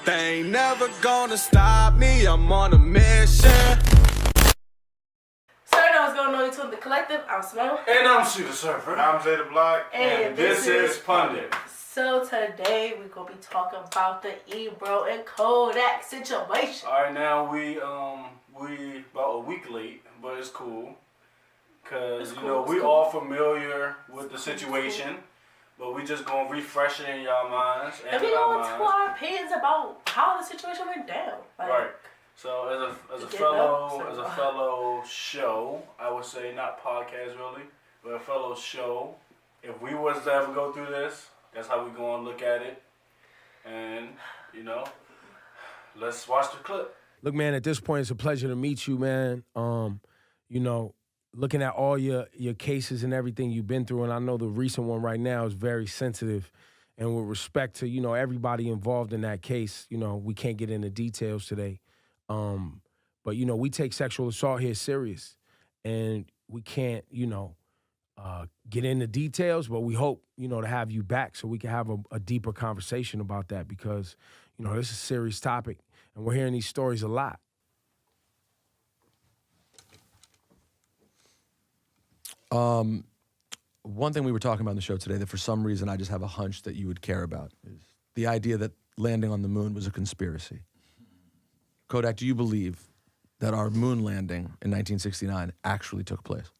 They ain't never gonna stop me, I'm on a mission. What's going on YouTube, The Collective? I'm Simone. And I'm Shooter Surfer. I'm Jay the Block. And this is Pundit. So today we're going to be talking about the Ebro and Kodak situation. Alright, now we about a week late, but it's cool. Because, we all familiar with the situation. But we just going to refresh it in y'all minds. And we going to our opinions about how the situation went down. Right. So as a fellow show, I would say not podcast really, but a fellow show. If we was to ever go through this, that's how we go and look at it. And let's watch the clip. Look, man, at this point, it's a pleasure to meet you, man. Looking at all your cases and everything you've been through, and I know the recent one right now is very sensitive. And with respect to, everybody involved in that case, we can't get into details today. But we take sexual assault here serious, and we can't, get into details, but we hope, to have you back so we can have a deeper conversation about that because, this is a serious topic, and we're hearing these stories a lot. One thing we were talking about on the show today that for some reason I just have a hunch that you would care about is the idea that landing on the moon was a conspiracy. Kodak, do you believe that our moon landing in 1969 actually took place?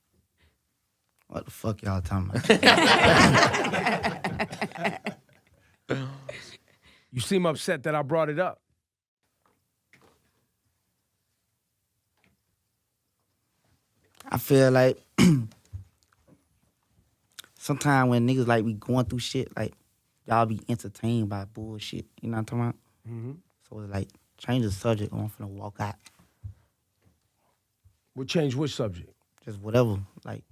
What the fuck y'all talking about? You seem upset that I brought it up. I feel like sometimes when niggas like we going through shit, like y'all be entertained by bullshit. You know what I'm talking about? Mm-hmm. So it's like change the subject. I'm finna walk out. We'll change which subject? Just whatever. Like.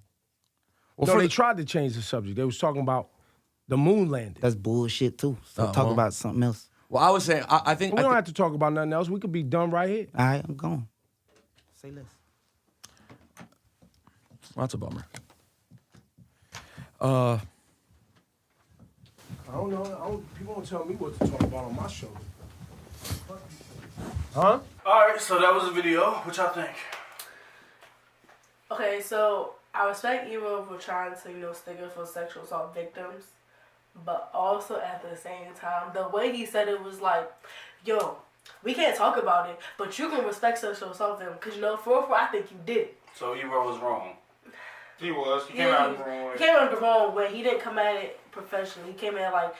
Well, they tried to change the subject. They was talking about the moon landing. That's bullshit too. So talk about something else. Well, I was saying, I think... We don't have to talk about nothing else. We could be done right here. All right, I'm going. Say less. Well, that's a bummer. I don't know. People don't tell me what to talk about on my show. Huh? Alright, so that was the video. What y'all think? Okay, so I respect Ebro for trying to, stick up for sexual assault victims. But also at the same time, the way he said it was like, yo, we can't talk about it, but you can respect sexual assault them. Because, for I think you did it. So Ebro was wrong. He was. He came out the wrong way. He came out the wrong way. He didn't come at it professionally. He came at it like,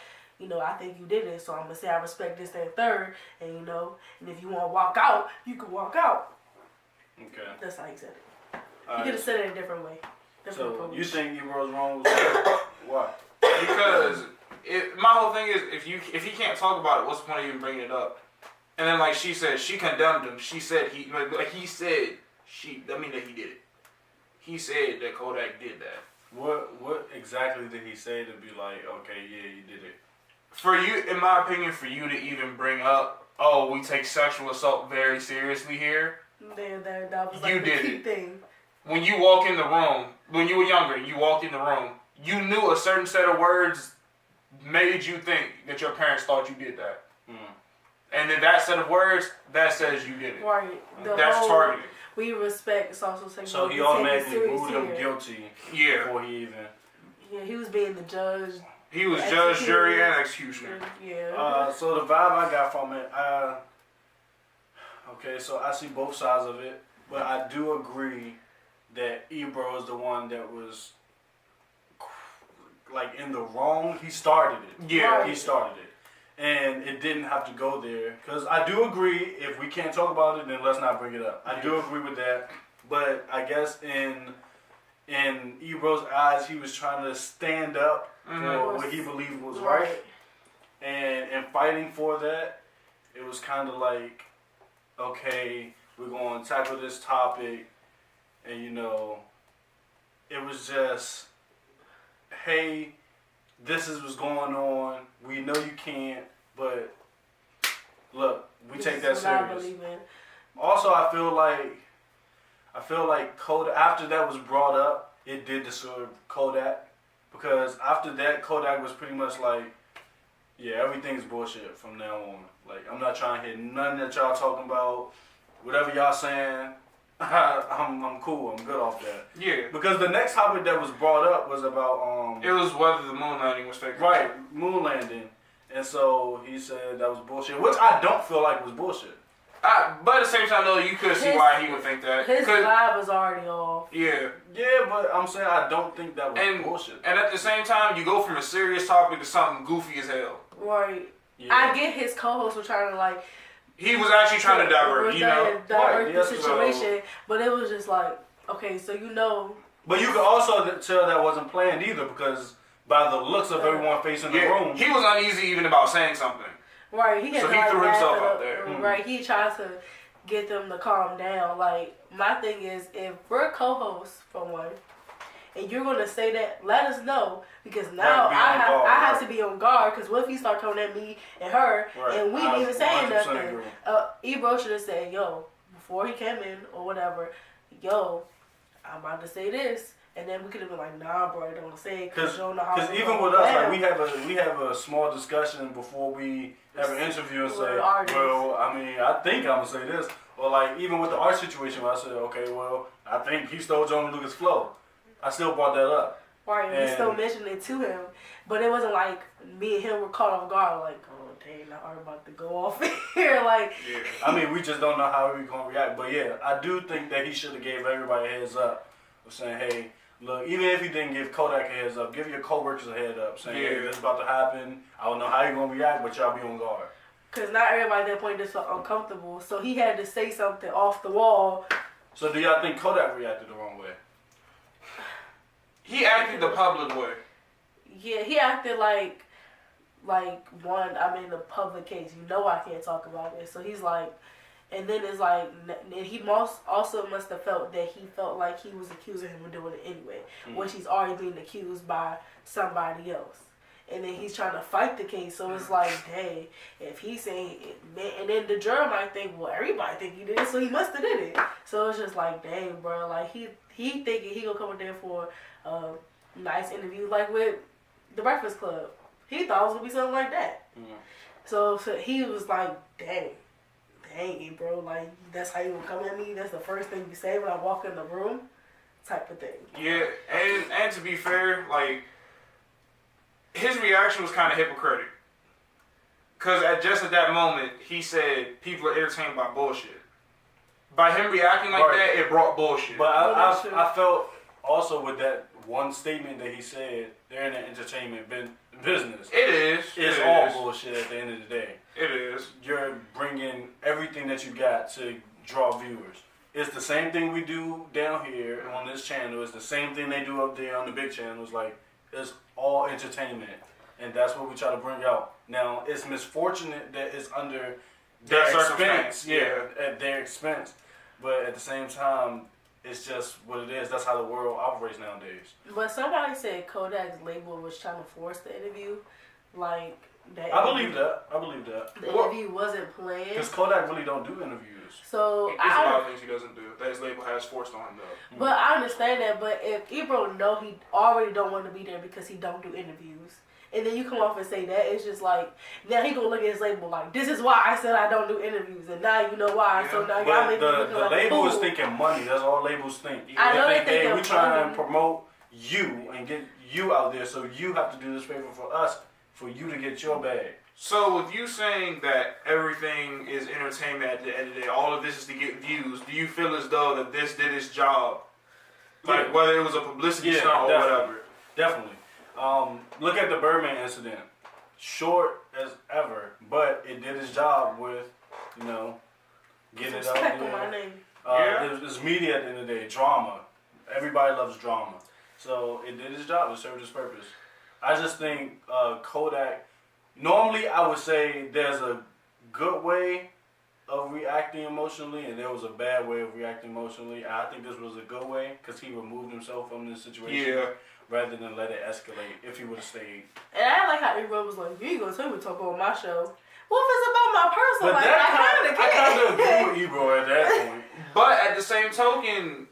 I think you did it, so I'm going to say I respect this, that, and third. And, and if you want to walk out, you can walk out. Okay. That's how he said it. He could have said it a different way. Different approach. You think Ebro's wrong? Why? Because my whole thing is, if he can't talk about it, what's the point of even bringing it up? And then, like she said, she condemned him. She said that he did it. He said that Kodak did that. What exactly did he say to be like, okay, yeah, you did it? For you, in my opinion, for you to even bring up, oh, we take sexual assault very seriously here. That was like the key thing. When you walk in the room, when you were younger, you walked in the room, you knew a certain set of words made you think that your parents thought you did that. Mm. And then that set of words, that says you did it. Right. That's targeting. We respect social sexual. So he automatically ruled him guilty before he even... Yeah, he was being the judge. He was judge, jury, and executioner. Yeah. So the vibe I got from it, so I see both sides of it, but I do agree that Ebro is the one that was like in the wrong. He started it. Yeah, right. He started it, and it didn't have to go there. Because I do agree, if we can't talk about it, then let's not bring it up. I do agree with that, but I guess in Ebro's eyes, he was trying to stand up for what he believed was right, and fighting for that, it was kind of like, okay, we're going to tackle this topic. And, it was just, hey, this is what's going on. We know you can't, but look, we take that serious. Also, I feel like Kodak, after that was brought up, it did disturb Kodak. Because after that, Kodak was pretty much like, yeah, everything's bullshit from now on. Like, I'm not not trying to hear nothing that y'all talking about. Whatever y'all saying, I'm cool. I'm good off that. Yeah. Because the next topic that was brought up was about It was whether the moon landing was fake. right, moon landing. And so he said that was bullshit, which I don't feel like was bullshit. But at the same time, though, you could see why he would think that. His vibe was already off. Yeah. Yeah, but I'm saying I don't think that was bullshit. And at the same time, you go from a serious topic to something goofy as hell. Right. Yeah. I get his co-hosts were trying to like. He was actually trying to divert, divert Right, the situation, but it was just like, okay, so you know. But you could also tell that wasn't planned either, because by the looks of everyone facing the room, he was uneasy even about saying something. Right, he had So to, he like, threw himself back it out up. there. Right, he tried to get them to calm down. Like, my thing is, if we're co-hosts for one, and you're gonna say that, let us know, because now I have to be on guard. Because what if he start coming at me and her, and we didn't even say nothing? Ebro should have said, "Yo," before he came in or whatever. "Yo, I'm about to say this." And then we could have been like, "Nah, bro, don't say it because you don't know how." Because even with us, like we have a small discussion before we have an interview and say, "Well, I mean, I think I'm gonna say this," or like even with the art situation, where I said, "Okay, well, I think he stole John Lucas' flow." I still brought that up. Right, and we still mentioned it to him, but it wasn't like me and him were caught off guard. Like, oh dang, now I'm about to go off here. Like, yeah. I mean, we just don't know how we're gonna react. But yeah, I do think that he should have gave everybody a heads up, of saying, "Hey, look, even if you didn't give Kodak a heads up, give your coworkers a head up, saying, hey, this is about to happen. I don't know how you're gonna react, but y'all be on guard." Because not everybody at that point just felt uncomfortable, so he had to say something off the wall. So do y'all think Kodak reacted the wrong way? He acted the public way. Yeah, he acted like one. I mean, the public case. You know, I can't talk about it. So he's like, and then it's like, and he also must have felt that he felt like he was accusing him of doing it anyway, which he's already being accused by somebody else. And then he's trying to fight the case. So it's like, hey, if he's saying it, and then the juror might think, well, everybody think he did it, so he must have did it. So it's just like, dang, bro, like he thinking he gonna come in there for a nice interview, like with the Breakfast Club. He thought it was gonna be something like that. So he was like, dang, bro, like that's how you gonna come at me? That's the first thing you say when I walk in the room, type of thing. Yeah, and to be fair, like, his reaction was kind of hypocritical. Because at that moment, he said people are entertained by bullshit. By him reacting like that, it brought bullshit. But I felt also with that one statement that he said, they're in the entertainment business. It is. It's all bullshit at the end of the day. It is. You're bringing everything that you got to draw viewers. It's the same thing we do down here on this channel. It's the same thing they do up there on the big channels. Like, it's all entertainment. And that's what we try to bring out. Now, it's misfortunate that it's under their expense. Yeah, at their expense. But at the same time, it's just what it is. That's how the world operates nowadays. But somebody said Kodak's label was trying to force the interview. Like, that. I believe that. The interview wasn't planned. Because Kodak really don't do interviews. So there's a lot of things he doesn't do that his label has forced on him, though. But I understand that. But if Ebro know he already don't want to be there because he don't do interviews, and then you come off and say that, it's just like, now he gonna look at his label like, this is why I said I don't do interviews, and now you know why. Yeah. So now y'all make me look the like label a is fool. thinking money. That's all labels think. I know they think hey, we trying money. to promote you and get you out there, so you have to do this favor for us, for you to get your bag. So with you saying that everything is entertainment at the end of the day, all of this is to get views, do you feel as though that this did its job? Like, whether it was a publicity stunt or whatever? Definitely. Look at the Birdman incident. Short as ever, but it did its job with, getting it out there. My name. It's media at the end of the day. Drama. Everybody loves drama. So it did its job. It served its purpose. I just think Kodak... Normally, I would say there's a good way of reacting emotionally, and there was a bad way of reacting emotionally. I think this was a good way because he removed himself from this situation rather than let it escalate if he would have stayed. And I like how everyone was like, you ain't going to tell me to talk about my show. Well, if it's about my personal But life, I kind of agree with Ebro at that point. But at the same token,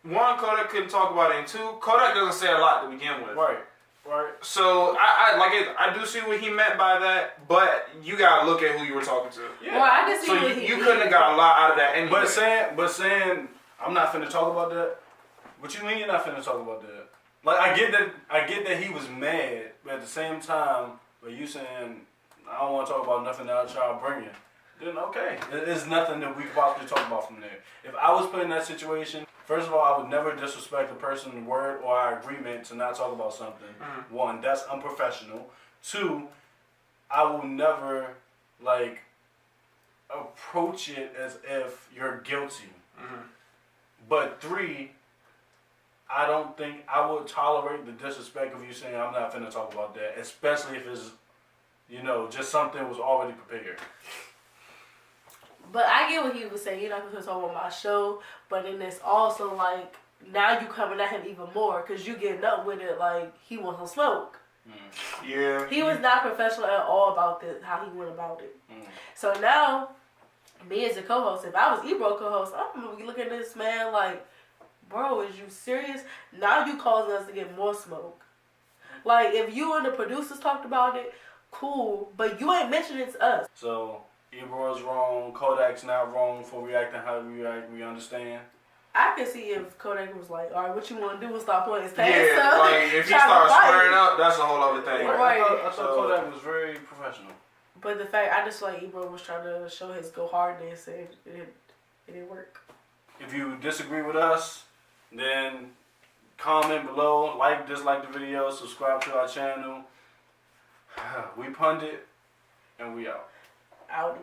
one, Kodak couldn't talk about it, and two, Kodak doesn't say a lot to begin with. Right. Right. So I do see what he meant by that, but you gotta look at who you were talking to. Yeah. Well, I can see So what you couldn't have got a lot out of that anyway. But saying I'm not finna talk about that. What you mean you're not finna talk about that? Like I get that he was mad, but at the same time, but you saying I don't want to talk about nothing that I try to bring you. Then okay, there's nothing that we could possibly talk about from there. If I was put in that situation, first of all, I would never disrespect a person's word or our agreement to not talk about something. One, that's unprofessional. Two, I will never like approach it as if you're guilty. But three, I don't think I would tolerate the disrespect of you saying I'm not finna talk about that, especially if it's, just something was already prepared. But I get what he was saying. You're not going to talk about my show, but then it's also like now you coming at him even more because you getting up with it like he wants some smoke. Yeah. He was not professional at all about this, how he went about it. So now, me as a co-host, if I was Ebro co-host, I'm gonna be looking at this man like, bro, is you serious? Now you causing us to get more smoke. Like if you and the producers talked about it, cool, but you ain't mentioning it to us. So Ebro's wrong, Kodak's not wrong for reacting how we react. We understand. I can see if Kodak was like, all right, what you want to do is stop playing his pants. Yeah, So, like if he starts squaring up, that's a whole other thing. Right. I thought Kodak was very professional. But the fact, I just like Ebro was trying to show his go hardness and it didn't work. If you disagree with us, then comment below, like, dislike the video, subscribe to our channel. We pundit, and we out. Audi.